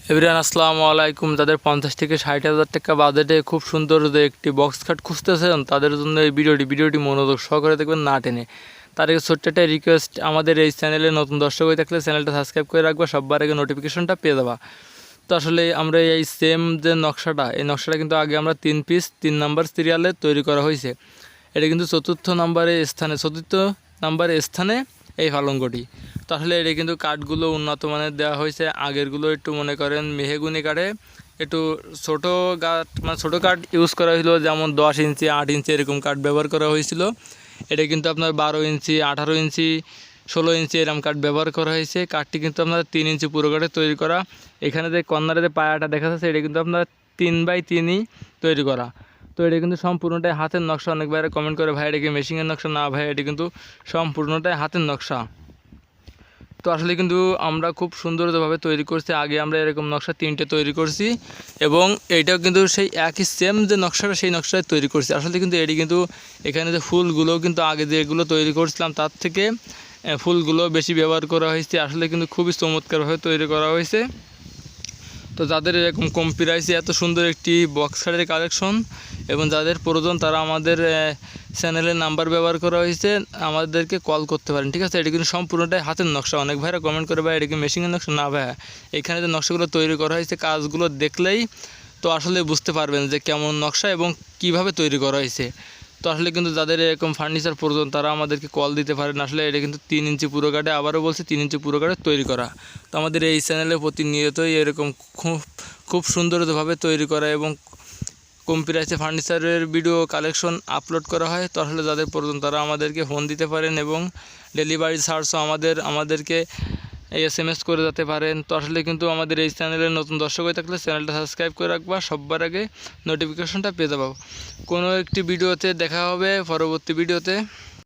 Everyone আসসালামু আলাইকুম। যাদের 50 থেকে 60,000 টাকা বাজেটে খুব সুন্দর যে একটি বক্স খাট খুঁজতেছেন তাদের জন্য এই ভিডিওটি মনোযোগ সহকারে দেখবেন, না টেনে। তার আগে ছোট্ট একটা রিকোয়েস্ট, আমাদের এই চ্যানেলে নতুন দর্শক হয়ে থাকলে চ্যানেলটা সাবস্ক্রাইব করে রাখবা, সবার আগে নোটিফিকেশনটা পেয়ে যাবা। তো আসলে আমরা এই সেম যে নকশাটা, এই নকশাটা কিন্তু আগে আমরা 3 পিস 3 নাম্বার সিরিয়ালে তৈরি করা হয়েছে। এটা কিন্তু চতুর্থ নাম্বারের স্থানে এই পালঙ্কটি। তো আসলে এটা কিন্তু কাঠগুলো উন্নত মানের দেওয়া হয়েছে। আগেরগুলো একটু মনে করেন মেহগুনি কাঠে একটু ছোটো কাঠ, মানে ছোটো কাঠ ইউজ করা হয়েছিল, যেমন 10 ইঞ্চি 8 ইঞ্চি এরকম কাঠ ব্যবহার করা হয়েছিল। এটা কিন্তু আপনার 12 ইঞ্চি 18 ইঞ্চি 16 ইঞ্চি এরকম কাঠ ব্যবহার করা হয়েছে। কাঠটি কিন্তু আপনার 3 ইঞ্চি পুরো কাঠে তৈরি করা। এখানে যে কর্নারে যে পায়াটা দেখা যাচ্ছে এটা কিন্তু আপনার 3x3ই তৈরি করা। তো এটা কিন্তু সম্পূর্ণটাই হাতের নকশা। অনেক বাইরে কমেন্ট করে ভাই এটা কি মেশিনের নকশা? না ভাই, এটা কিন্তু সম্পূর্ণটাই হাতের নকশা। তো আসলে কিন্তু আমরা খুব সুন্দরভাবে তৈরি করছি। আগে আমরা এরকম নকশা 3টে তৈরি করছি এবং এইটাও কিন্তু সেই একই সেম যে নকশাটা সেই নকশায় তৈরি করছি। আসলে কিন্তু এটি কিন্তু এখানে যে ফুলগুলোও কিন্তু আগে যেগুলো তৈরি করছিলাম তার থেকে ফুলগুলো বেশি ব্যবহার করা হয়েছে। আসলে কিন্তু খুবই চমৎকারভাবে তৈরি করা হয়েছে। তো যাদের এরকম কম প্রাইসে এত সুন্দর একটি বক্স খাটের কালেকশন এবং যাদের প্রয়োজন তারা আমাদের চ্যানেলের নাম্বার ব্যবহার করা হয়েছে, আমাদেরকে কল করতে পারেন, ঠিক আছে। এটা কিন্তু সম্পূর্ণটাই হাতের নকশা। অনেক ভাইরা কমেন্ট করে ভাই এটা কি মেশিনের নকশা? না ভাই, এখানে যে নকশাগুলো তৈরি করা হয়েছে কাজগুলো দেখলেই তো আসলে বুঝতে পারবেন যে কেমন নকশা এবং কিভাবে তৈরি করা হয়েছে। তো আসলে কিন্তু যাদের এরকম ফার্নিচার প্রয়োজন তারা আমাদেরকে কল দিতে পারেন। আসলে এটা কিন্তু 3 ইঞ্চি পুরো কাঠে, আবারও বলছি 3 ইঞ্চি পুরো কাঠে তৈরি করা। তো আমাদের এই চ্যানেলে প্রতিনিয়তই এরকম খুব সুন্দরভাবে তৈরি করা এবং কম প্রাইসে ফার্নিচারের ভিডিও কালেকশন আপলোড করা হয়। তো আসলে যাদের প্রয়োজন তারা আমাদেরকে ফোন দিতে পারেন এবং ডেলিভারি চার্জও আমাদেরকে SMS করে যেতে পারেন। তো আসলে কিন্তু আমাদের এই চ্যানেলের নতুন দর্শক হয়ে থাকলে চ্যানেলটা সাবস্ক্রাইব করে রাখবা, সবার আগে নোটিফিকেশনটা পেয়ে যাবো। কোনো একটি ভিডিওতে দেখা হবে পরবর্তী ভিডিওতে।